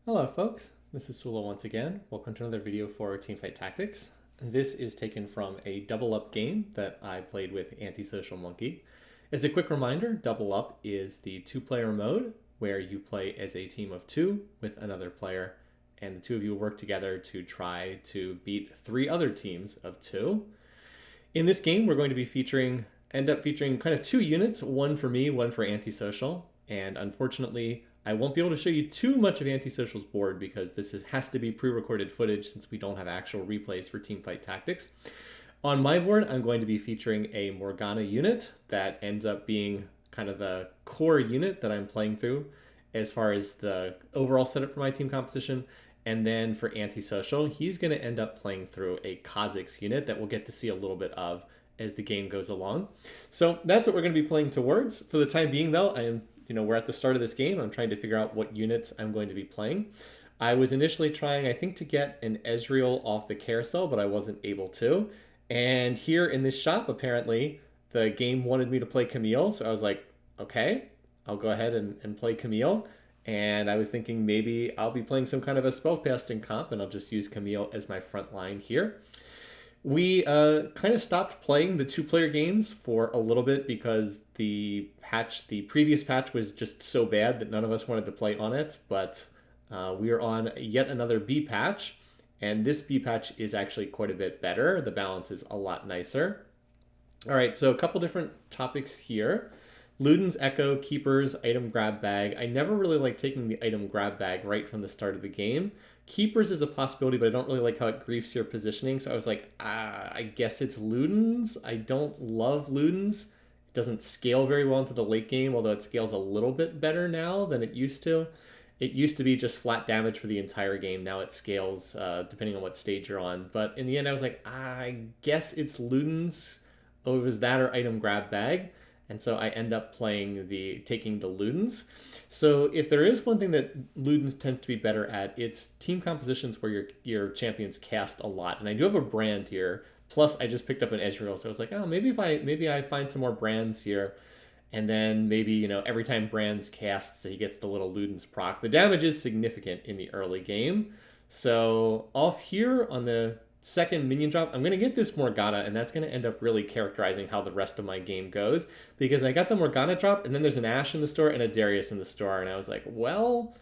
Hello folks, this is Sula once again. Welcome to another video for Teamfight Tactics. This is taken from a double up game that I played with Antisocialmunky. As a quick reminder, double up is the two-player mode where you play as a team of two with another player, and the two of you work together to try to beat three other teams of two. In this game, we're going to be end up featuring kind of two units, one for me, one for Antisocial, and unfortunately, I won't be able to show you too much of Antisocial's board because has to be pre-recorded footage since we don't have actual replays for Teamfight Tactics. On my board, I'm going to be featuring a Morgana unit that ends up being kind of the core unit that I'm playing through as far as the overall setup for my team composition. And then for Antisocial, he's going to end up playing through a Kha'Zix unit that we'll get to see a little bit of as the game goes along. So that's what we're going to be playing towards. For the time being, though, we're at the start of this game. I'm trying to figure out what units I'm going to be playing. I was initially trying, I think, to get an Ezreal off the carousel, but I wasn't able to. And here in this shop, apparently, the game wanted me to play Camille. So I was like, okay, I'll go ahead and play Camille. And I was thinking maybe I'll be playing some kind of a spellcasting comp, and I'll just use Camille as my front line here. We kind of stopped playing the two-player games for a little bit because the previous patch was just so bad that none of us wanted to play on it, but we are on yet another B patch, and this B patch is actually quite a bit better. The balance is a lot nicer. All right, so a couple different topics here. Luden's Echo, Keepers, Item Grab Bag. I never really like taking the Item Grab Bag right from the start of the game. Keepers is a possibility, but I don't really like how it griefs your positioning, so I was like, I guess it's Luden's. I don't love Luden's. It doesn't scale very well into the late game, although it scales a little bit better now than it used to. It used to be just flat damage for the entire game. Now it scales depending on what stage you're on. But in the end, I was like, I guess it's Luden's. Oh, it was that or Item Grab Bag. And so I end up taking the Luden's. So if there is one thing that Luden's tends to be better at, it's team compositions where your champions cast a lot. And I do have a brand here. Plus, I just picked up an Ezreal, so I was like, oh, maybe I find some more brands here. And then maybe, every time brands casts, he gets the little Luden's proc. The damage is significant in the early game. So off here on the second minion drop, I'm going to get this Morgana, and that's going to end up really characterizing how the rest of my game goes, because I got the Morgana drop, and then there's an Ashe in the store and a Darius in the store, and I was like, well,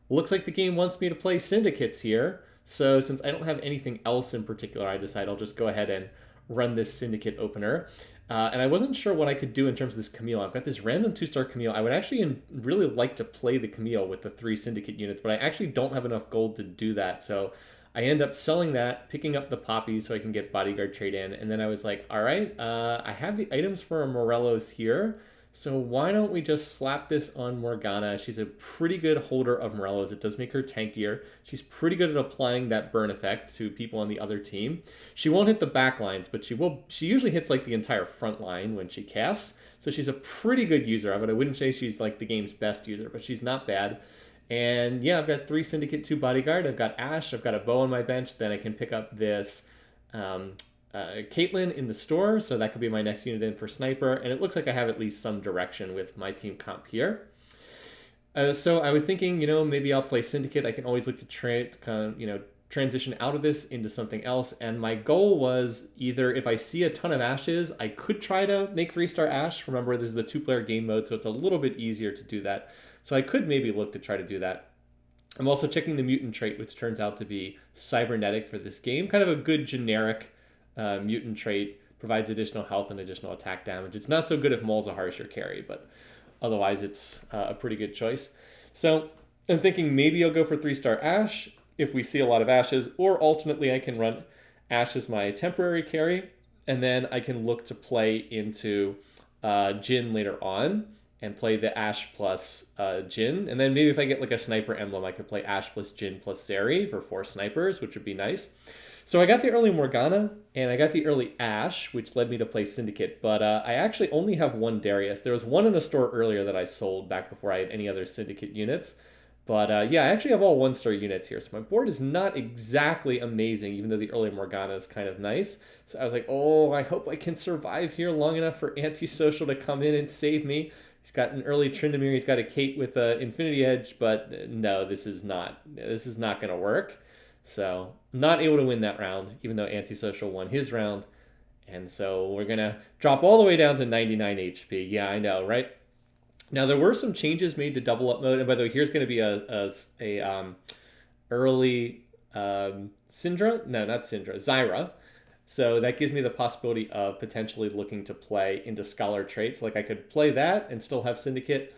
looks like the game wants me to play Syndicates here, so since I don't have anything else in particular, I decide I'll just go ahead and run this Syndicate opener. And I wasn't sure what I could do in terms of this Camille. I've got this random 2-star Camille. I would actually really like to play the Camille with the 3 Syndicate units, but I actually don't have enough gold to do that, so I end up selling that, picking up the Poppy so I can get Bodyguard trade in, and then I was like, all right, I have the items for Morelos here, so why don't we just slap this on Morgana? She's a pretty good holder of Morelos. It does make her tankier. She's pretty good at applying that burn effect to people on the other team. She won't hit the back lines, but she usually hits like the entire front line when she casts, so she's a pretty good user of it. I wouldn't say she's like the game's best user, but she's not bad. And yeah, I've got 3 Syndicate, 2 Bodyguard. I've got Ashe. I've got a bow on my bench. Then I can pick up this Caitlyn in the store. So that could be my next unit in for Sniper. And it looks like I have at least some direction with my team comp here. So I was thinking, maybe I'll play Syndicate. I can always look to transition out of this into something else. And my goal was either if I see a ton of Ashes, I could try to make 3-star Ashe. Remember, this is the 2-player game mode, so it's a little bit easier to do that. So I could maybe look to try to do that. I'm also checking the mutant trait, which turns out to be cybernetic for this game. Kind of a good generic mutant trait. Provides additional health and additional attack damage. It's not so good if Malzahar's your carry, but otherwise it's a pretty good choice. So I'm thinking maybe I'll go for 3-star Ashe if we see a lot of Ashes, or alternately I can run Ashe as my temporary carry, and then I can look to play into Jhin later on and play the Ashe plus Jhin. And then maybe if I get like a sniper emblem, I could play Ashe plus Jhin plus Zeri for 4 snipers, which would be nice. So I got the early Morgana, and I got the early Ashe, which led me to play Syndicate. But I actually only have 1 Darius. There was one in a store earlier that I sold back before I had any other Syndicate units. But yeah, I actually have all 1-star units here. So my board is not exactly amazing, even though the early Morgana is kind of nice. So I was like, oh, I hope I can survive here long enough for Antisocial to come in and save me. He's got an early Tryndamere. He's got a Kate with an Infinity Edge, but no, this is not going to work. So not able to win that round, even though Antisocial won his round. And so we're going to drop all the way down to 99 HP. Yeah, I know, right? Now, there were some changes made to double up mode. And by the way, here's going to be a early Syndra. No, not Syndra. Zyra. So that gives me the possibility of potentially looking to play into Scholar traits. Like I could play that and still have Syndicate.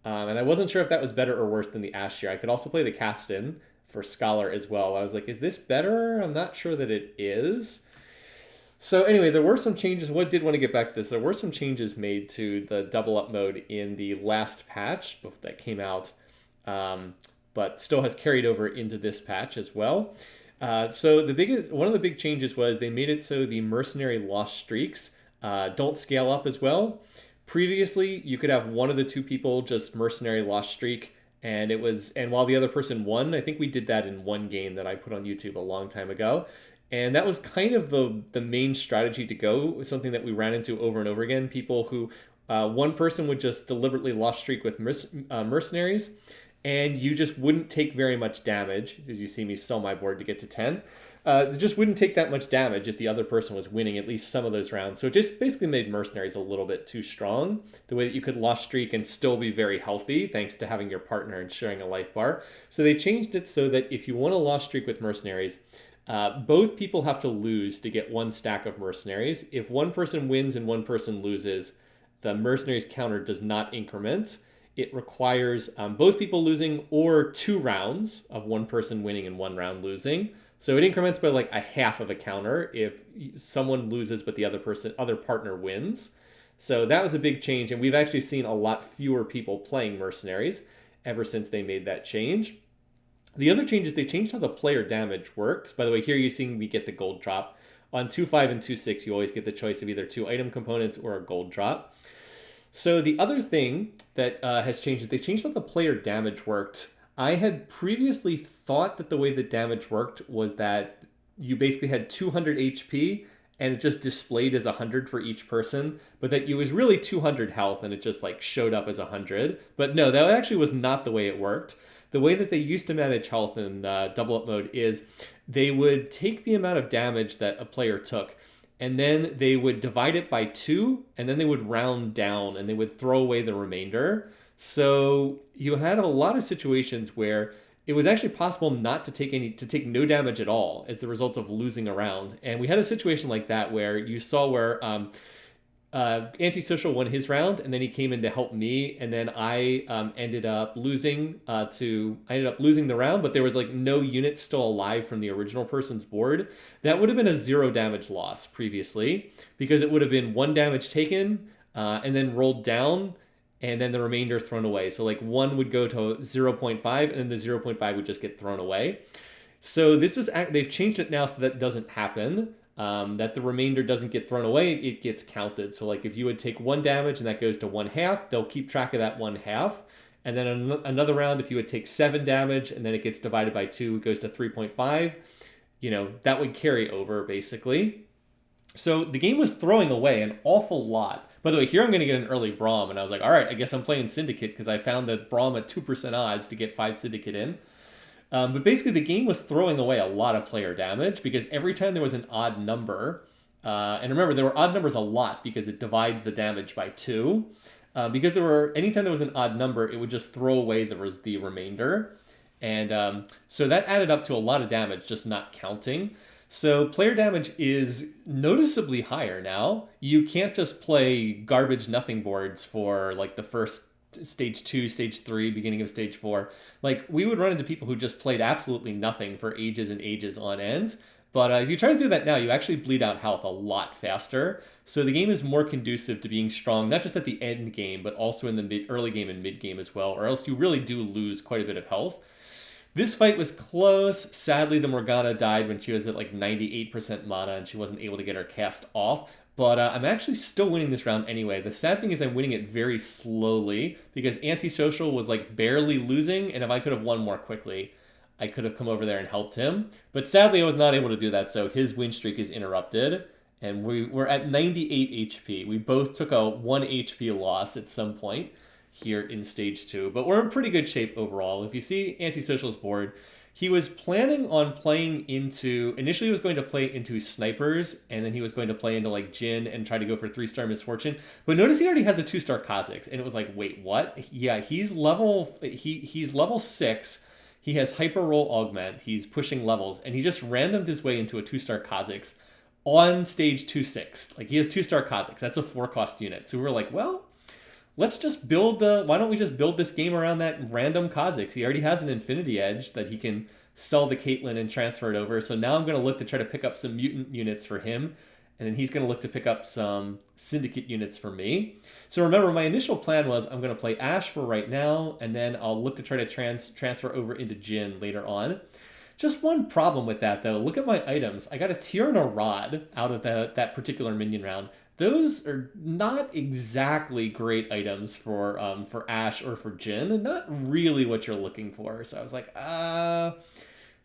And I wasn't sure if that was better or worse than the Ashier. I could also play the Castin for Scholar as well. I was like, is this better? I'm not sure that it is. So anyway, there were some changes. I did want to get back to this. There were some changes made to the double up mode in the last patch that came out, but still has carried over into this patch as well. So one of the big changes was they made it so the mercenary lost streaks don't scale up as well. Previously, you could have one of the two people just mercenary lost streak, and while the other person won. I think we did that in one game that I put on YouTube a long time ago. And that was kind of the main strategy to go. It was something that we ran into over and over again. People who, one person would just deliberately lost streak with mercenaries, and you just wouldn't take very much damage, as you see me sell my board to get to 10. It just wouldn't take that much damage if the other person was winning at least some of those rounds. So it just basically made mercenaries a little bit too strong. The way that you could lost streak and still be very healthy thanks to having your partner and sharing a life bar. So they changed it so that if you want to lost streak with mercenaries, both people have to lose to get one stack of mercenaries. If one person wins and one person loses, the mercenaries counter does not increment. It requires both people losing or 2 rounds of one person winning and 1 round losing. So it increments by like a half of a counter if someone loses but the other partner wins. So that was a big change, and we've actually seen a lot fewer people playing mercenaries ever since they made that change. The other change is they changed how the player damage works. By the way, here you're seeing me get the gold drop. On 2.5 and 2.6, you always get the choice of either 2 item components or a gold drop. So the other thing that has changed is they changed how the player damage worked. I had previously thought that the way the damage worked was that you basically had 200 HP and it just displayed as 100 for each person, but that it was really 200 health and it just like showed up as 100. But no, that actually was not the way it worked. The way that they used to manage health in double up mode is they would take the amount of damage that a player took, and then they would divide it by 2, and then they would round down and they would throw away the remainder. So you had a lot of situations where it was actually possible not to take no damage at all as the result of losing a round. And we had a situation like that where you saw where Antisocial won his round, and then he came in to help me, and then I ended up losing the round, but there was like no units still alive from the original person's board. That would have been a 0 damage loss previously, because it would have been 1 damage taken and then rolled down, and then the remainder thrown away. So like 1 would go to 0.5, and then the 0.5 would just get thrown away. So they've changed it now so that doesn't happen. That the remainder doesn't get thrown away, it gets counted. So like if you would take 1 damage and that goes to 1/2, they'll keep track of that 1/2. And then another round, if you would take 7 damage and then it gets divided by 2, it goes to 3.5. That would carry over basically. So the game was throwing away an awful lot. By the way, here I'm going to get an early Braum, and I was like, all right, I guess I'm playing Syndicate because I found that Braum at 2% odds to get 5 Syndicate in. But basically, the game was throwing away a lot of player damage because every time there was an odd number, and remember, there were odd numbers a lot because it divides the damage by 2. Because anytime there was an odd number, it would just throw away the remainder. And so that added up to a lot of damage, just not counting. So player damage is noticeably higher now. You can't just play garbage nothing boards for like the first stage 2, stage 3, beginning of stage 4. Like we would run into people who just played absolutely nothing for ages and ages on end. But if you try to do that now, you actually bleed out health a lot faster. So the game is more conducive to being strong, not just at the end game, but also in the early game and mid game as well, or else you really do lose quite a bit of health. This fight was close. Sadly, the Morgana died when she was at like 98% mana and she wasn't able to get her cast off. But I'm actually still winning this round anyway. The sad thing is I'm winning it very slowly because Antisocial was like barely losing, and if I could have won more quickly, I could have come over there and helped him. But sadly, I was not able to do that, so his win streak is interrupted. And we're at 98 HP. We both took a 1 HP loss at some point. here in stage 2. But we're in pretty good shape overall. If you see Antisocial's board, he was planning on playing into, initially he was going to play into snipers, and then he was going to play into like Jin and try to go for 3-star Misfortune. But notice he already has a 2-star Kha'Zix, and it was like, wait, what? Yeah, he's level 6. He has Hyper Roll Augment. He's pushing levels, and he just randomed his way into a 2-star Kha'Zix on stage 2-6. Like, he has 2-star Kha'Zix. That's a 4-cost unit. So we were like, well, let's just why don't we just build this game around that random Kha'Zix? He already has an Infinity Edge that he can sell the Caitlyn and transfer it over. So now I'm going to look to try to pick up some mutant units for him. And then he's going to look to pick up some Syndicate units for me. So remember, my initial plan was I'm going to play Ashe for right now, and then I'll look to try to transfer over into Jin later on. Just one problem with that, though. Look at my items. I got a Tear and a Rod out of that particular minion round. Those are not exactly great items for Ashe or for Jin, and not really what you're looking for. So I was like,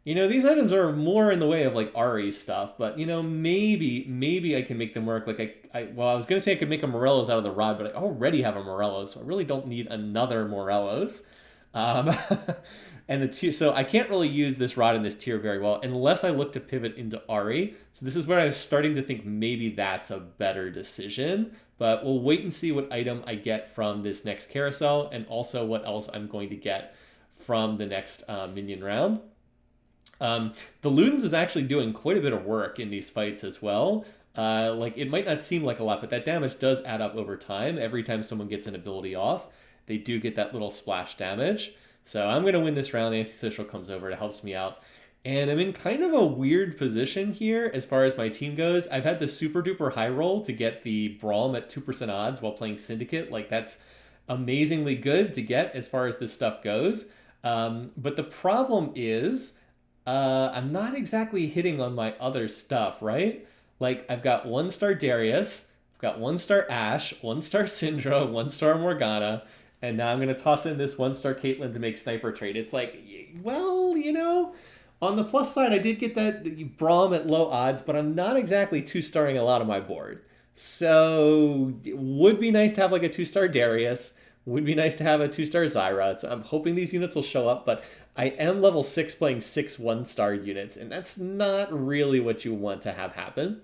these items are more in the way of like Ari stuff, but maybe I can make them work. Like I was gonna say I could make a Morello's out of the Rod, but I already have a Morello, so I really don't need another Morello's. And the tier, so I can't really use this Rod in this tier very well unless I look to pivot into Ari. So this is where I was starting to think maybe that's a better decision, but we'll wait and see what item I get from this next carousel, and also what else I'm going to get from the next minion round. The Ludens is actually doing quite a bit of work in these fights as well. Like, it might not seem like a lot, but that damage does add up over time. Every time someone gets an ability off, they do get that little splash damage. So I'm going to win this round. Antisocial comes over. It helps me out. And I'm in kind of a weird position here as far as my team goes. I've had the super duper high roll to get the Braum at 2% odds while playing Syndicate. Like, that's amazingly good to get as far as this stuff goes. But the problem is I'm not exactly hitting on my other stuff, right? Like, I've got 1-star Darius, I've got 1-star Ashe, 1-star Syndra, 1-star Morgana, and now I'm going to toss in this 1-star Caitlyn to make sniper trade. It's like, well, on the plus side, I did get that Braum at low odds, but I'm not exactly 2-starring a lot of my board. So it would be nice to have like a 2-star Darius. Would be nice to have a 2-star Zyra. So I'm hoping these units will show up, but I am level 6 playing 6 1-star units, and that's not really what you want to have happen.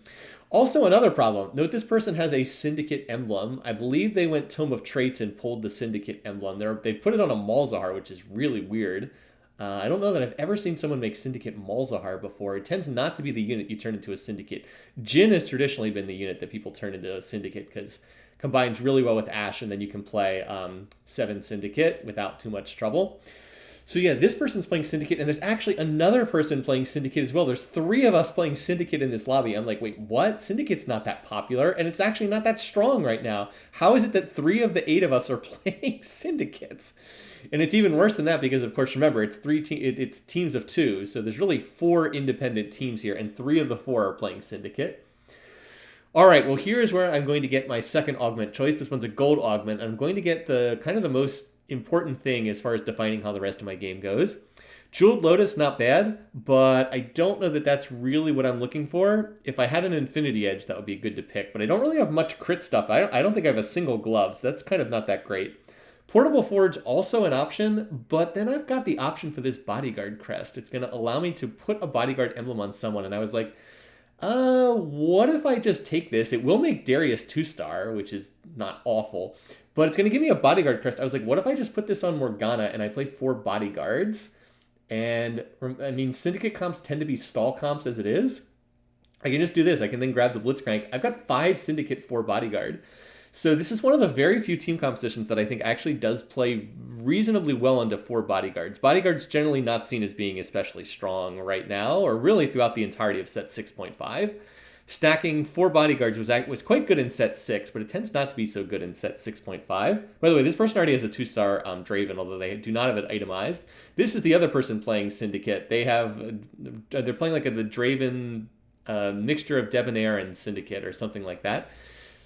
Also, another problem. Note this person has a Syndicate emblem. I believe they went Tome of Traits and pulled the Syndicate emblem. They put it on a Malzahar, which is really weird. I don't know that I've ever seen someone make Syndicate Malzahar before. It tends not to be the unit you turn into a Syndicate. Jin has traditionally been the unit that people turn into a Syndicate because combines really well with Ashe, and then you can play 7 Syndicate without too much trouble. So yeah, this person's playing Syndicate, and there's actually another person playing Syndicate as well. There's 3 of us playing Syndicate in this lobby. I'm like, wait, what? Syndicate's not that popular, and it's actually not that strong right now. How is it that 3 of the 8 of us are playing Syndicates? And it's even worse than that because, of course, remember, it's it's teams of 2, so there's really 4 independent teams here, and 3 of the 4 are playing Syndicate. All right, well, here's where I'm going to get my second augment choice. This one's a gold augment. I'm going to get the kind of the most important thing as far as defining how the rest of my game goes. Jeweled Lotus, not bad, but I don't know that that's really what I'm looking for. If I had an Infinity Edge, that would be good to pick, but I don't really have much crit stuff. I don't think I have a single glove, so that's kind of not that great. Portable Forge, also an option, but then I've got the option for this Bodyguard crest. It's going to allow me to put a Bodyguard emblem on someone, and I was like, what if I just take this? It will make Darius 2-star, which is not awful, but it's going to give me a Bodyguard crest. I was like, what if I just put this on Morgana and I play 4 Bodyguards? And, I mean, Syndicate comps tend to be stall comps as it is. I can just do this. I can then grab the Blitzcrank. I've got 5 Syndicate, 4 Bodyguard. So this is one of the very few team compositions that I think actually does play reasonably well into 4 Bodyguards. Bodyguards generally not seen as being especially strong right now, or really throughout the entirety of set 6.5. Stacking 4 Bodyguards was quite good in set 6, but it tends not to be so good in set 6.5. By the way, this person already has a 2-star Draven, although they do not have it itemized. This is the other person playing Syndicate. They're playing like the Draven mixture of Debonair and Syndicate or something like that.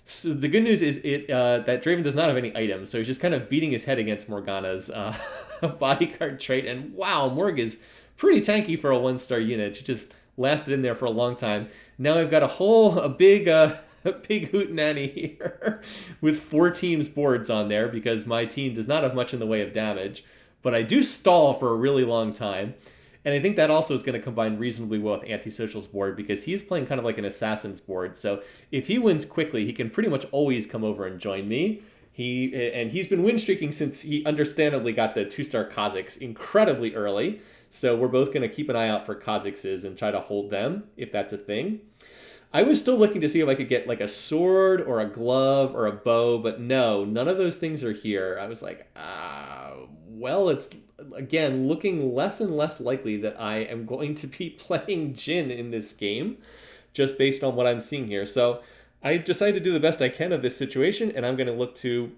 So the good news is that Draven does not have any items, so he's just kind of beating his head against Morgana's Bodyguard trait. And wow, Morg is pretty tanky for a 1-star unit. She just lasted in there for a long time. Now I've got a big big hootenanny here with 4 teams boards on there because my team does not have much in the way of damage, but I do stall for a really long time. And I think that also is going to combine reasonably well with Antisocial's board because he's playing kind of like an assassin's board. So if he wins quickly, he can pretty much always come over and join me. He's been win streaking since he understandably got the 2-star Kazakhs incredibly early. So we're both going to keep an eye out for Kazakhs and try to hold them if that's a thing. I was still looking to see if I could get like a sword or a glove or a bow, but no, none of those things are here. I was like, well, it's again looking less and less likely that I am going to be playing Jin in this game, just based on what I'm seeing here. So I decided to do the best I can of this situation, and I'm going to look to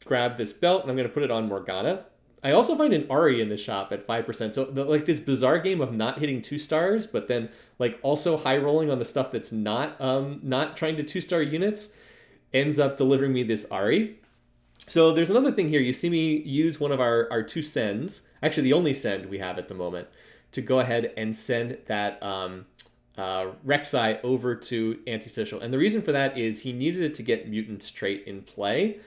grab this belt, and I'm going to put it on Morgana. I also find an Ari in the shop at 5%. So like this bizarre game of not hitting 2 stars, but then like also high rolling on the stuff that's not trying to 2-star units ends up delivering me this Ari. So there's another thing here. You see me use one of our 2 sends, actually the only send we have at the moment, to go ahead and send that Rek'Sai over to Antisocial. And the reason for that is he needed it to get Mutant's trait in play.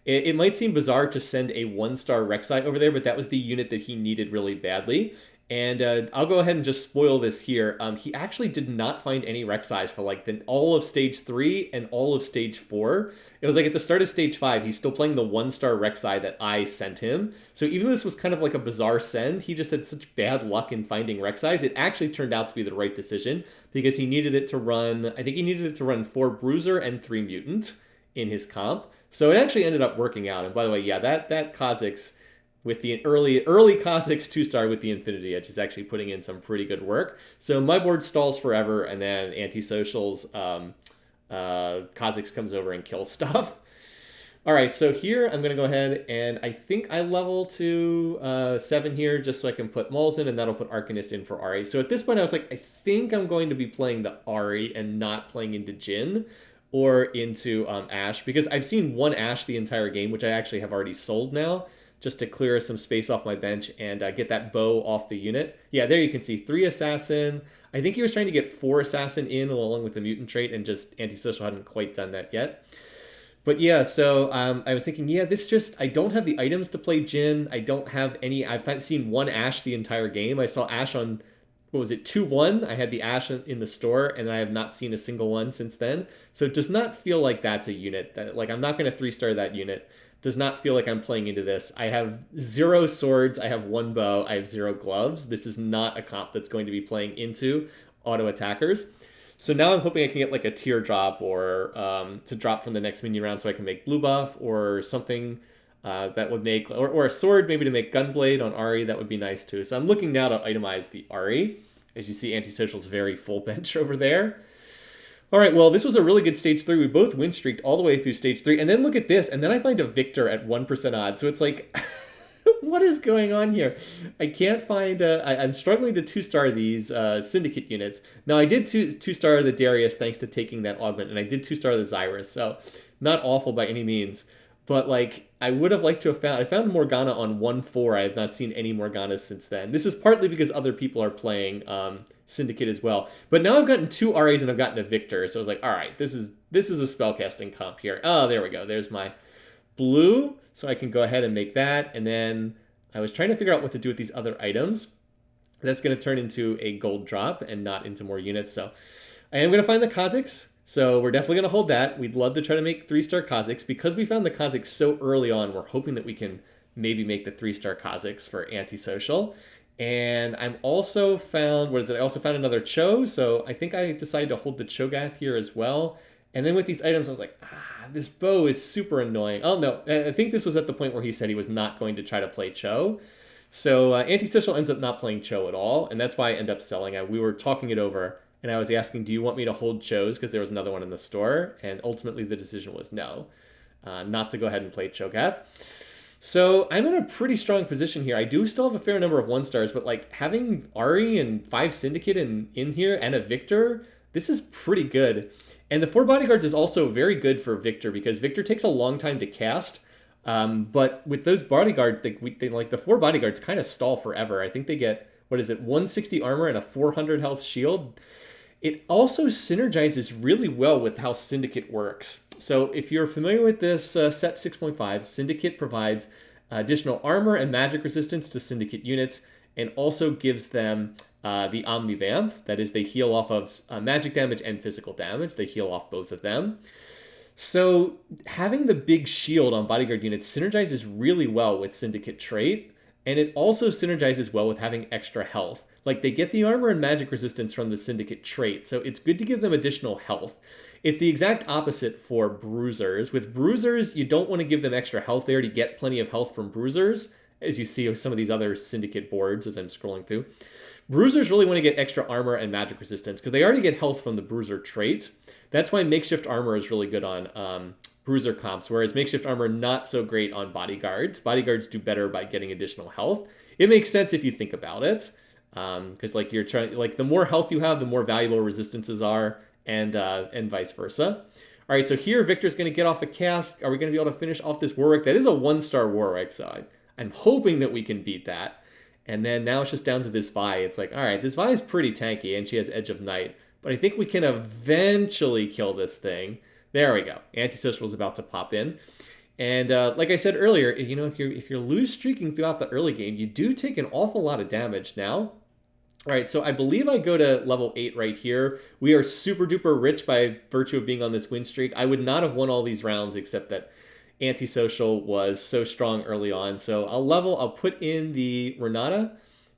It might seem bizarre to send a 1-star Rek'Sai over there, but that was the unit that he needed really badly. And I'll go ahead and just spoil this here. He actually did not find any Rek'Sais for like all of stage 3 and all of stage 4. It was like at the start of stage 5, he's still playing the 1-star Rek'Sai that I sent him. So even though this was kind of like a bizarre send, he just had such bad luck in finding Rek'Sais. It actually turned out to be the right decision because he needed it to run, I think he needed it to run 4 Bruiser and 3 Mutant in his comp. So it actually ended up working out. And by the way, yeah, that Kazakhs with the early Kazakhs 2-star with the Infinity Edge is actually putting in some pretty good work. So my board stalls forever, and then Antisocial's Kazakhs comes over and kills stuff. All right, so here I'm going to go ahead and I think I level to 7 here just so I can put Mauls in, and that'll put Arcanist in for Ari. So at this point I was like, I think I'm going to be playing the Ari and not playing into Jin or into Ashe, because I've seen 1 Ashe the entire game, which I actually have already sold now, just to clear some space off my bench and get that bow off the unit. Yeah, there you can see 3 Assassin. I think he was trying to get 4 Assassin in along with the Mutant trait, and just Antisocial hadn't quite done that yet. But yeah, so I was thinking, yeah, I don't have the items to play Jin. I don't have any, I've seen 1 Ashe the entire game. I saw Ashe on, what was it, 2-1? I had the Ashe in the store, and I have not seen a single one since then. So it does not feel like that's a unit that, like, I'm not going to 3-star that unit. Does not feel like I'm playing into this. I have 0 swords, I have 1 bow, I have 0 gloves. This is not a comp that's going to be playing into auto attackers. So now I'm hoping I can get like a teardrop or to drop from the next minion round so I can make blue buff or something that would make, or a sword maybe to make Gunblade on Ari. That would be nice too. So I'm looking now to itemize the Ari. As you see, Antisocial's very full bench over there. All right, well, this was a really good stage 3. We both win streaked all the way through stage 3. And then look at this. And then I find a Victor at 1% odds. So it's like, what is going on here? I can't find, I'm struggling to 2-star these Syndicate units. Now, I did 2-star the Darius thanks to taking that augment. And I did 2-star the Xyrus. So not awful by any means. But like, I would have liked to have found, I found Morgana on 1-4. I have not seen any Morganas since then. This is partly because other people are playing Syndicate as well. But now I've gotten 2 RAs and I've gotten a Victor. So I was like, all right, this is a spellcasting comp here. Oh, there we go. There's my blue. So I can go ahead and make that. And then I was trying to figure out what to do with these other items. That's going to turn into a gold drop and not into more units. So I am going to find the Kazakhs. So we're definitely going to hold that. We'd love to try to make 3-star Kazakhs. Because we found the Kazakhs so early on, we're hoping that we can maybe make the 3-star Kazakhs for Antisocial. And I'm also found, I also found another Cho. So I think I decided to hold the Cho'Gath here as well. And then with these items, I was like, this bow is super annoying. Oh, no, I think this was at the point where he said he was not going to try to play Cho. So Antisocial ends up not playing Cho at all. And that's why I end up selling. We were talking it over. And I was asking, do you want me to hold Cho's? Because there was another one in the store. And ultimately the decision was no, not to go ahead and play Cho'Gath. So I'm in a pretty strong position here. I do still have a fair number of 1-stars, but like having Ari and 5 Syndicate in here and a Victor, this is pretty good. And the 4 Bodyguards is also very good for Victor because Victor takes a long time to cast. But with those Bodyguards, like the 4 Bodyguards kind of stall forever. I think they get, 160 armor and a 400 health shield. It also synergizes really well with how Syndicate works. So if you're familiar with this set 6.5, Syndicate provides additional armor and magic resistance to Syndicate units and also gives them the Omnivamp. That is, they heal off of magic damage and physical damage. They heal off both of them. So having the big shield on Bodyguard units synergizes really well with Syndicate trait, and it also synergizes well with having extra health. Like, they get the armor and magic resistance from the Syndicate trait, so it's good to give them additional health. It's the exact opposite for Bruisers. With Bruisers, you don't want to give them extra health. They already get plenty of health from Bruisers, as you see with some of these other Syndicate boards as I'm scrolling through. Bruisers really want to get extra armor and magic resistance because they already get health from the Bruiser trait. That's why Makeshift Armor is really good on Bruiser comps, whereas Makeshift Armor not so great on Bodyguards. Bodyguards do better by getting additional health. It makes sense if you think about it, because like you're trying, like the more health you have, the more valuable resistances are, and vice versa. All right, so here Victor's going to get off a cask. Are we going to be able to finish off this Warwick? That is a 1-star Warwick, so I'm hoping that we can beat that. And then now it's just down to this Vi. It's like, all right, this Vi is pretty tanky, and she has Edge of Night. But I think we can eventually kill this thing. There we go. Antisocial is about to pop in. And like I said earlier, you know, if you're loose streaking throughout the early game, you do take an awful lot of damage now. All right, so I believe I go to level 8 right here. We are super duper rich by virtue of being on this win streak. I would not have won all these rounds except that Antisocial was so strong early on. So I'll put in the Renata,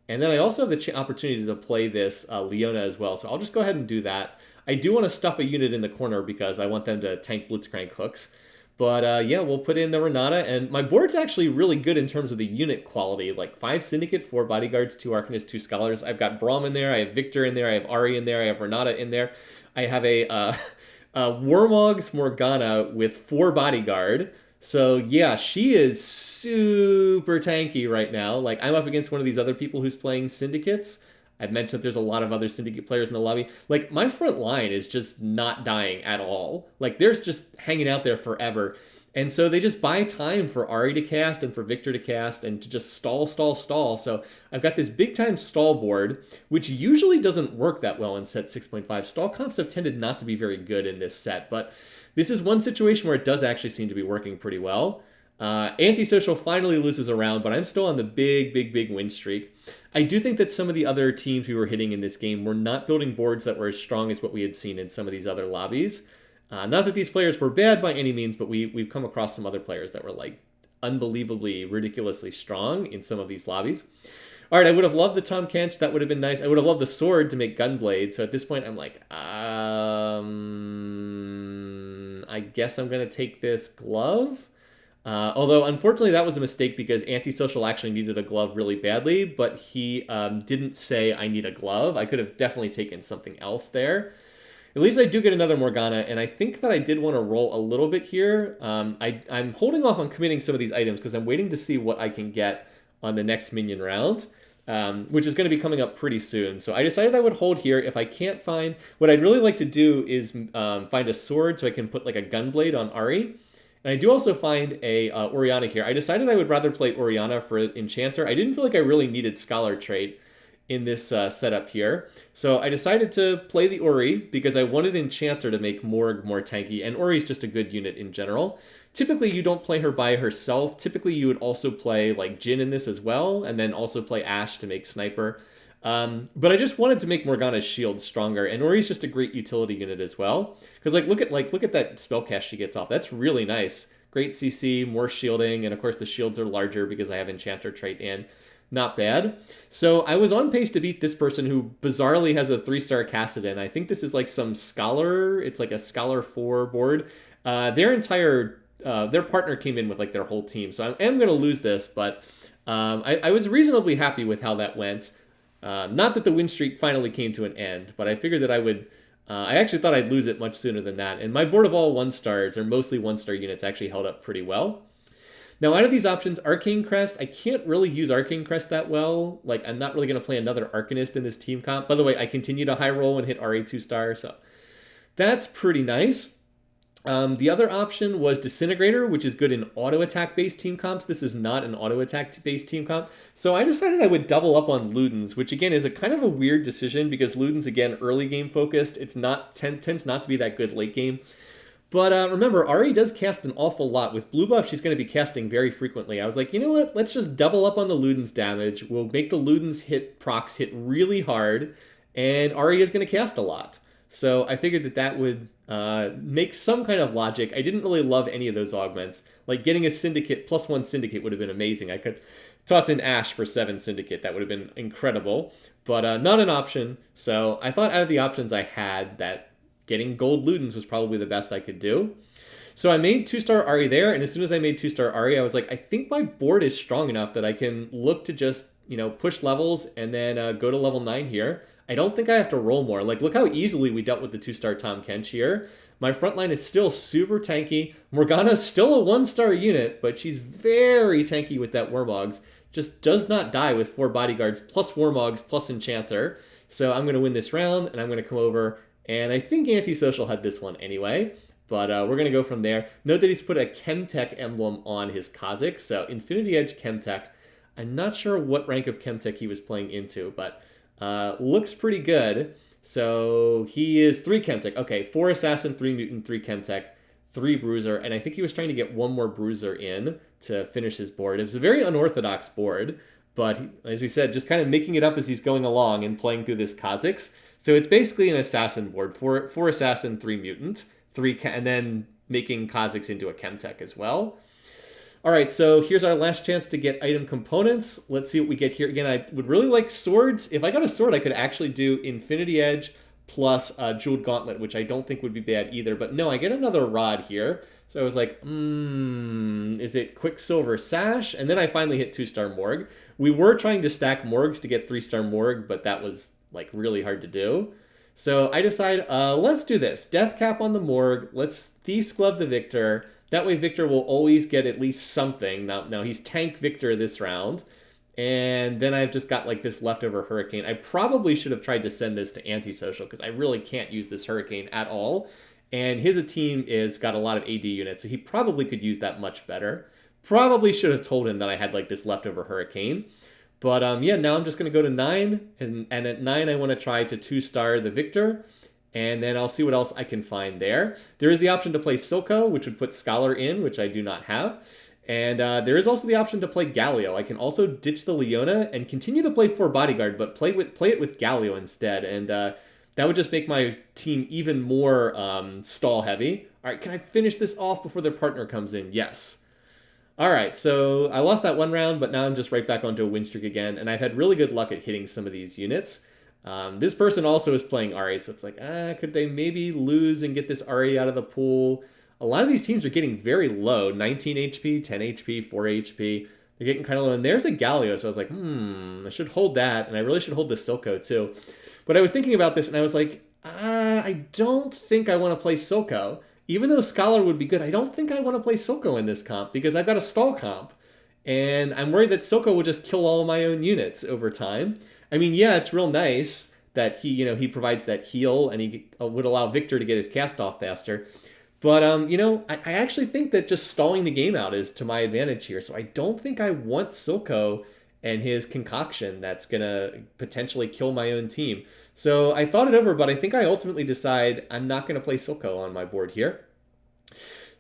and then I also have the opportunity to play this Leona as well. So I'll just go ahead and do that. I do want to stuff a unit in the corner because I want them to tank Blitzcrank hooks. But yeah, we'll put in the Renata, and my board's actually really good in terms of the unit quality. Like 5 Syndicate, 4 Bodyguards, 2 Arcanists, 2 Scholars. I've got Braum in there, I have Victor in there, I have Ari in there, I have Renata in there. I have a Warmog's Morgana with 4 Bodyguard. So yeah, she is super tanky right now. Like, I'm up against one of these other people who's playing Syndicates. I've mentioned that there's a lot of other Syndicate players in the lobby. Like, my front line is just not dying at all. Like, they're just hanging out there forever. And so they just buy time for Ari to cast and for Victor to cast and to just stall. So I've got this big time stall board, which usually doesn't work that well in set 6.5. Stall comps have tended not to be very good in this set, but this is one situation where it does actually seem to be working pretty well. Antisocial finally loses a round, but I'm still on the big win streak. I do think that some of the other teams we were hitting in this game were not building boards that were as strong as what we had seen in some of these other lobbies. Not that these players were bad by any means, but we've come across some other players that were like unbelievably, ridiculously strong in some of these lobbies. All right, I would have loved the Tom Kench. That would have been nice. I would have loved the sword to make Gunblade. So at this point, I'm like, I guess I'm going to take this glove. Although, unfortunately, that was a mistake because Antisocial actually needed a glove really badly, but he didn't say, I need a glove. I could have definitely taken something else there. At least I do get another Morgana, and I think that I did want to roll a little bit here. I'm holding off on committing some of these items because I'm waiting to see what I can get on the next minion round, which is going to be coming up pretty soon. So I decided I would hold here. If I can't find... What I'd really like to do is find a sword so I can put like a Gunblade on Ari. And I do also find a Oriana here. I decided I would rather play Oriana for Enchanter. I didn't feel like I really needed Scholar trait in this setup here. So I decided to play the Ori because I wanted Enchanter to make Morg more tanky, and Ori's just a good unit in general. Typically, you don't play her by herself. Typically, you would also play like Jhin in this as well, and then also play Ashe to make Sniper. But I just wanted to make Morgana's shield stronger, and Ori's just a great utility unit as well. Because look at that spell cast she gets off. That's really nice. Great CC, more shielding, and of course the shields are larger because I have Enchanter trait in. Not bad. So I was on pace to beat this person who bizarrely has a 3-star Cassidon. I think this is like some Scholar. It's like a Scholar 4 board. Their partner came in with like their whole team. So I am going to lose this, but I was reasonably happy with how that went. Not that the win streak finally came to an end, but I figured that I would... I actually thought I'd lose it much sooner than that. And my board of all 1-stars, or mostly 1-star units, actually held up pretty well. Now, out of these options, Arcane Crest, I can't really use Arcane Crest that well. Like, I'm not really going to play another Arcanist in this team comp. By the way, I continue to high roll and hit RA 2-star, so that's pretty nice. The other option was Disintegrator, which is good in auto attack based team comps. This is not an auto attack based team comp. So I decided I would double up on Ludens, which again is a kind of a weird decision because Ludens, again, early game focused. It's not tends not to be that good late game. But remember, Ari does cast an awful lot. With blue buff, she's going to be casting very frequently. I was like, you know what? Let's just double up on the Ludens damage. We'll make the Ludens procs hit really hard, and Ari is going to cast a lot. So I figured that would make some kind of logic. I didn't really love any of those augments. Like getting a Syndicate, +1 Syndicate would have been amazing. I could toss in Ash for 7 Syndicate. That would have been incredible. But not an option. So I thought out of the options I had that getting gold Ludens was probably the best I could do. So I made 2-star Ari there, and as soon as I made 2-star Ari, I was like, I think my board is strong enough that I can look to just, push levels and then go to level 9 here. I don't think I have to roll more. Like, look how easily we dealt with the 2-star Tahm Kench here. My front line is still super tanky. Morgana's still a 1-star unit, but she's very tanky with that Warmogs. Just does not die with 4 Bodyguards, plus Warmogs, plus Enchanter. So I'm going to win this round, and I'm going to come over. And I think Antisocial had this one anyway, but we're going to go from there. Note that he's put a Chemtech emblem on his Kha'Zix, so Infinity Edge Chemtech. I'm not sure what rank of Chemtech he was playing into, but looks pretty good. So he is 3 Chemtech. Okay, 4 Assassin, 3 Mutant, 3 Chemtech, 3 Bruiser, and I think he was trying to get 1 more Bruiser in to finish his board. It's a very unorthodox board, but as we said, just kind of making it up as he's going along and playing through this Kha'Zix. So it's basically an assassin board, 4 assassin, 3 mutant, and then making Kha'Zix into a Chemtech as well. All right, so here's our last chance to get item components. Let's see what we get here. Again, I would really like swords. If I got a sword, I could actually do Infinity Edge plus Jeweled Gauntlet, which I don't think would be bad either. But no, I get another rod here. So I was like, is it Quicksilver Sash? And then I finally hit 2-star Morg. We were trying to stack Morgs to get 3-star Morg, but that was like really hard to do. So I decide, let's do this. Death Cap on the Morg. Let's Thief's Glove the Victor. That way Victor will always get at least something. Now he's tank Victor this round. And then I've just got like this leftover Hurricane. I probably should have tried to send this to Antisocial because I really can't use this Hurricane at all. And his team is got a lot of AD units, so he probably could use that much better. Probably should have told him that I had like this leftover Hurricane. But yeah, now I'm just going to go to 9, and at 9 I want to try to 2-star the Victor, and then I'll see what else I can find there. There is the option to play Silco, which would put Scholar in, which I do not have. And there is also the option to play Galio. I can also ditch the Leona and continue to play 4 Bodyguard, but play it with Galio instead, and that would just make my team even more stall heavy. All right, can I finish this off before their partner comes in? Yes. All right, so I lost that one round, but now I'm just right back onto a win streak again, and I've had really good luck at hitting some of these units. This person also is playing Ari, so it's like, could they maybe lose and get this Ari out of the pool? A lot of these teams are getting very low, 19 HP, 10 HP, 4 HP. They're getting kind of low, and there's a Galio, so I was like, I should hold that, and I really should hold the Silco too. But I was thinking about this, and I was like, I don't think I want to play Silco. Even though Scholar would be good, I don't think I want to play Silco in this comp because I've got a stall comp. And I'm worried that Silco will just kill all my own units over time. I mean, yeah, it's real nice that he provides that heal and he would allow Victor to get his cast off faster. But, I actually think that just stalling the game out is to my advantage here. So I don't think I want Silco and his concoction that's going to potentially kill my own team. So I thought it over, but I think I ultimately decide I'm not going to play Silco on my board here.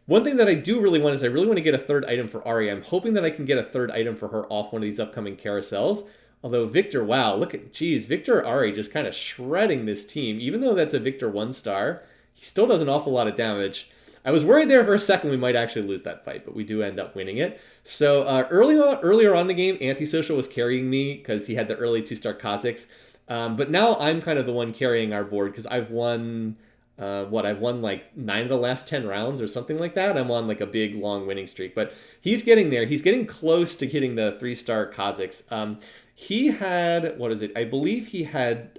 One thing that I do really want is I really want to get a 3rd item for Ari. I'm hoping that I can get a 3rd item for her off one of these upcoming carousels. Although Victor, wow, Victor Ari just kind of shredding this team. Even though that's a Victor 1-star, he still does an awful lot of damage. I was worried there for a second we might actually lose that fight, but we do end up winning it. So earlier on in the game, Antisocial was carrying me because he had the early 2-star Kha'Zix. But now I'm kind of the one carrying our board because I've won, I've won like 9 of the last 10 rounds or something like that. I'm on like a big, long winning streak. But he's getting there. He's getting close to hitting the 3-star Kha'Zix. He had, I believe he had,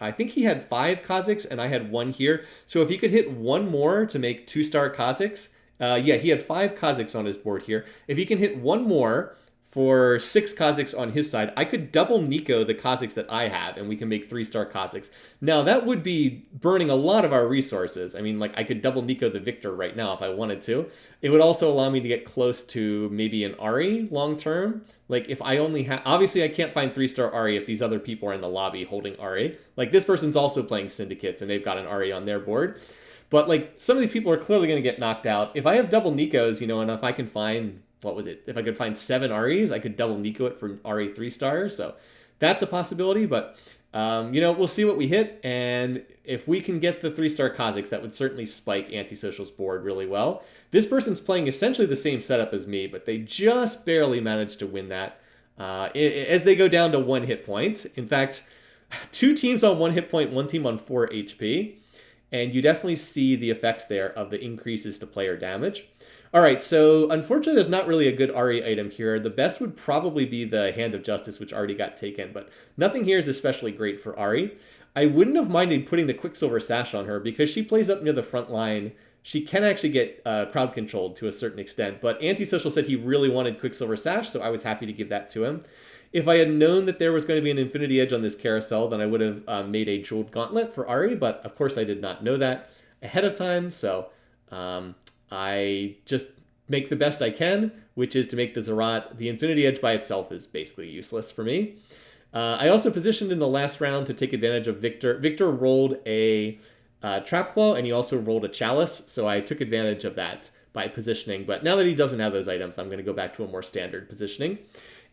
I think he had 5 Kha'Zix and I had 1 here. So if he could hit 1 more to make 2-star Kha'Zix, yeah, he had 5 Kha'Zix on his board here. If he can hit 1 more for 6 Kazakhs on his side, I could double Nico the Kazakhs that I have, and we can make 3-star Kazakhs. Now, that would be burning a lot of our resources. I mean, like, I could double Nico the Victor right now if I wanted to. It would also allow me to get close to maybe an Ari long-term. Like, if I only have... Obviously, I can't find 3-star Ari if these other people are in the lobby holding Ari. Like, this person's also playing Syndicates, and they've got an Ari on their board. But, like, some of these people are clearly going to get knocked out. If I have double Nikos, you know, and if I can find... What was it? If I could find 7 Aris, I could double Nico it for Ari 3-stars. So that's a possibility, but you know, we'll see what we hit. And if we can get the 3-star Kazakhs, that would certainly spike Antisocial's board really well. This person's playing essentially the same setup as me, but they just barely managed to win that as they go down to 1 hit point. In fact, 2 teams on 1 hit point, 1 team on 4 HP. And you definitely see the effects there of the increases to player damage. All right, so unfortunately, there's not really a good Ari item here. The best would probably be the Hand of Justice, which already got taken, but nothing here is especially great for Ari. I wouldn't have minded putting the Quicksilver Sash on her because she plays up near the front line. She can actually get crowd controlled to a certain extent, but Antisocial said he really wanted Quicksilver Sash, so I was happy to give that to him. If I had known that there was going to be an Infinity Edge on this carousel, then I would have made a Jeweled Gauntlet for Ari, but of course I did not know that ahead of time, so... I just make the best I can, which is to make the Zerat. The Infinity Edge by itself is basically useless for me. I also positioned in the last round to take advantage of Victor. Victor rolled a Trap Claw, and he also rolled a Chalice, so I took advantage of that by positioning. But now that he doesn't have those items, I'm going to go back to a more standard positioning.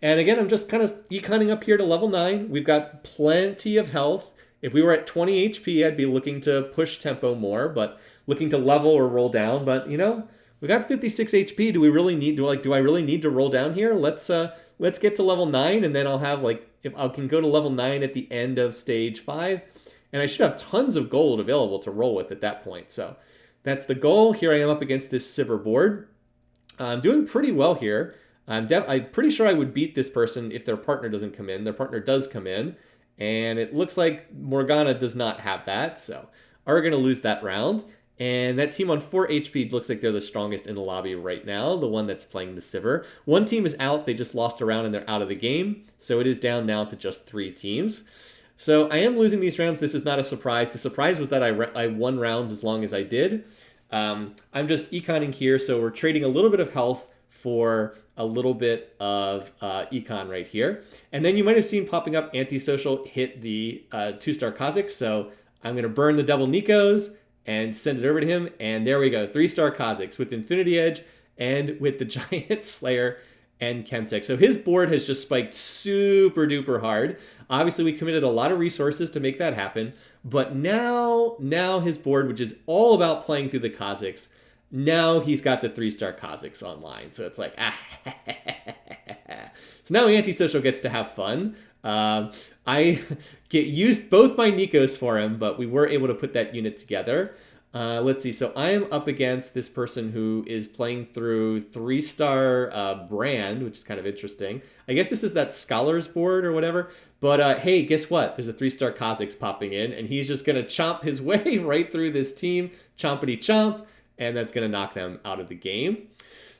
And again, I'm just kind of econing up here to level 9. We've got plenty of health. If we were at 20 HP, I'd be looking to push tempo more, but... looking to level or roll down, but you know, we got 56 HP. Do we really need do I really need to roll down here? Let's get to level 9, and then I'll have like, if I can go to level 9 at the end of stage 5, and I should have tons of gold available to roll with at that point. So that's the goal. Here I am up against this Sivir board. I'm doing pretty well here. I'm pretty sure I would beat this person if their partner doesn't come in. Their partner does come in, and it looks like Morgana does not have that, so are going to lose that round. And that team on 4 HP looks like they're the strongest in the lobby right now, the one that's playing the Sivir. One team is out. They just lost a round and they're out of the game. So it is down now to just 3 teams. So I am losing these rounds. This is not a surprise. The surprise was that I won rounds as long as I did. I'm just econing here. So we're trading a little bit of health for a little bit of econ right here. And then you might have seen popping up Antisocial hit the 2-star Kazakh. So I'm going to burn the double Nikos and send it over to him, and there we go. 3-star Kazakhs with Infinity Edge and with the Giant Slayer and Chemtech. So his board has just spiked super duper hard. Obviously, we committed a lot of resources to make that happen, but now his board, which is all about playing through the Kazakhs, now he's got the 3-star Kazakhs online. So it's like, So now Antisocial gets to have fun. I used both my Nikos for him, but we were able to put that unit together. Let's see. So I am up against this person who is playing through 3-star Brand, which is kind of interesting. I guess this is that Scholars board or whatever. But hey, guess what? There's a 3-star Kazakhs popping in, and he's just going to chomp his way right through this team. Chompity chomp. And that's going to knock them out of the game.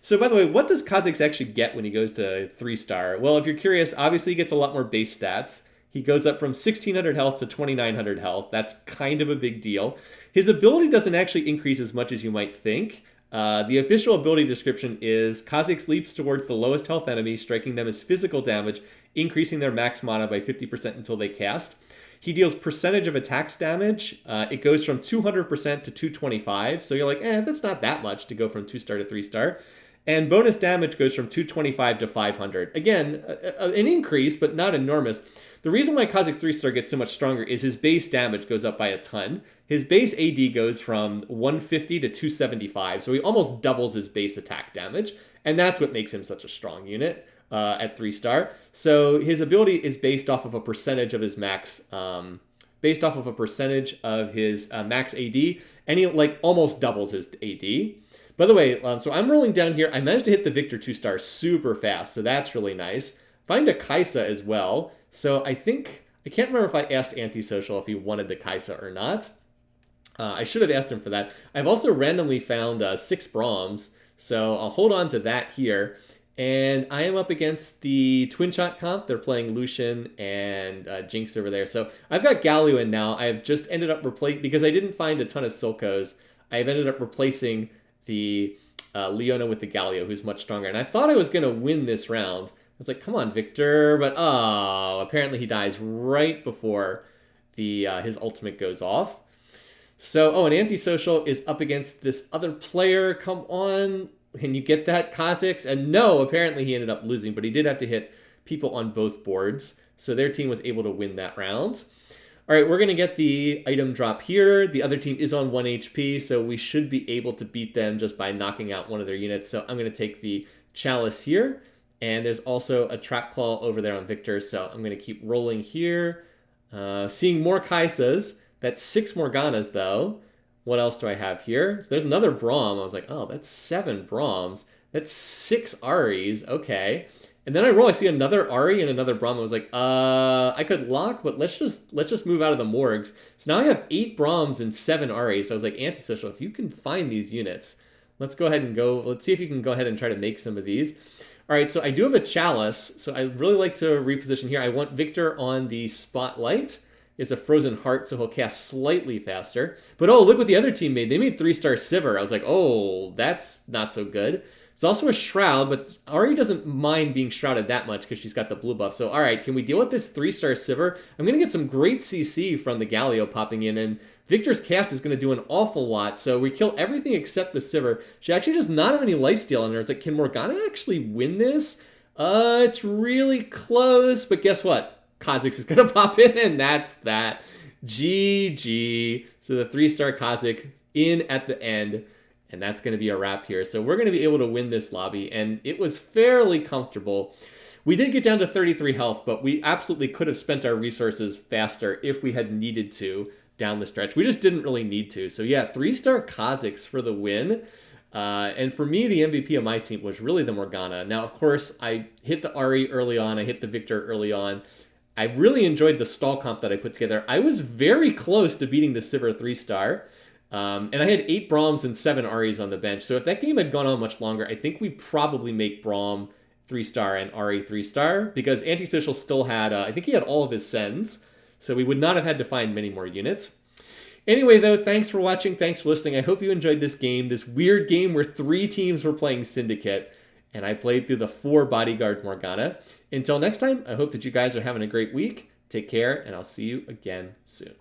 So by the way, what does Kazakhs actually get when he goes to 3-star? Well, if you're curious, obviously he gets a lot more base stats. He goes up from 1,600 health to 2,900 health. That's kind of a big deal. His ability doesn't actually increase as much as you might think. The official ability description is Kazakhs leaps towards the lowest health enemy, striking them as physical damage, increasing their max mana by 50% until they cast. He deals percentage of attacks damage. It goes from 200% to 225. So you're like, that's not that much to go from 2-star to 3-star. And bonus damage goes from 225 to 500. Again, an increase, but not enormous. The reason why Kazakh 3-star gets so much stronger is his base damage goes up by a ton. His base AD goes from 150 to 275, so he almost doubles his base attack damage. And that's what makes him such a strong unit at 3-star. So his ability is based off of a percentage of his max, max AD, and he like almost doubles his AD. By the way, so I'm rolling down here. I managed to hit the Victor 2-star super fast, so that's really nice. Find a Kaisa as well. So I can't remember if I asked Antisocial if he wanted the Kaisa or not. I should have asked him for that. I've also randomly found 6 Brahms, so I'll hold on to that here. And I am up against the Twin Shot comp. They're playing Lucian and Jinx over there. So I've got Galio in now. I've just ended up replacing, because I didn't find a ton of Silcos, I've ended up replacing the Leona with the Galio, who's much stronger. And I thought I was going to win this round. I was like, come on, Victor. But, oh, apparently he dies right before his ultimate goes off. So, oh, an Antisocial is up against this other player. Come on. Can you get that, Kha'Zix? And no, apparently he ended up losing, but he did have to hit people on both boards. So their team was able to win that round. All right, we're going to get the item drop here. The other team is on 1 HP, so we should be able to beat them just by knocking out one of their units. So I'm going to take the Chalice here. And there's also a Trap Claw over there on Victor, so I'm going to keep rolling here. Seeing more Kaisas. That's 6 Morganas, though. What else do I have here? So there's another Braum. I was like, oh, that's 7 Braums. That's 6 Aries. Okay. And then I roll. I see another Ari and another Braum. I was like, I could lock, but let's just move out of the morgues. So now I have 8 Braums and 7 Aries. So I was like, Antisocial, if you can find these units, let's go ahead and go. Let's see if you can go ahead and try to make some of these. All right, so I do have a Chalice. So I really like to reposition here. I want Victor on the Spotlight. Is a Frozen Heart, so he'll cast slightly faster. But oh, look what the other team made. They made 3-star Sivir. I was like, oh, that's not so good. There's also a Shroud, but Ari doesn't mind being shrouded that much because she's got the blue buff. So, all right, can we deal with this 3-star Sivir? I'm going to get some great CC from the Galio popping in, and Victor's cast is going to do an awful lot. So we kill everything except the Sivir. She actually does not have any lifesteal on her. It's like, can Morgana actually win this? It's really close, but guess what? Kha'Zix is going to pop in, and that's that. GG. So the 3-star Kha'Zix in at the end, and that's going to be a wrap here. So we're going to be able to win this lobby, and it was fairly comfortable. We did get down to 33 health, but we absolutely could have spent our resources faster if we had needed to down the stretch. We just didn't really need to. So yeah, 3-star Kha'Zix for the win. And for me, the MVP of my team was really the Morgana. Now, of course, I hit the Ari early on. I hit the Victor early on. I really enjoyed the stall comp that I put together. I was very close to beating the Sivir 3-star. And I had 8 Braums and 7 Aries on the bench. So if that game had gone on much longer, I think we'd probably make Braum 3-star and Ari 3-star. Because Antisocial still had, I think he had all of his sends. So we would not have had to find many more units. Anyway, though, thanks for watching. Thanks for listening. I hope you enjoyed this game. This weird game where 3 teams were playing Syndicate. And I played through the 4 Bodyguard Morgana. Until next time, I hope that you guys are having a great week. Take care, and I'll see you again soon.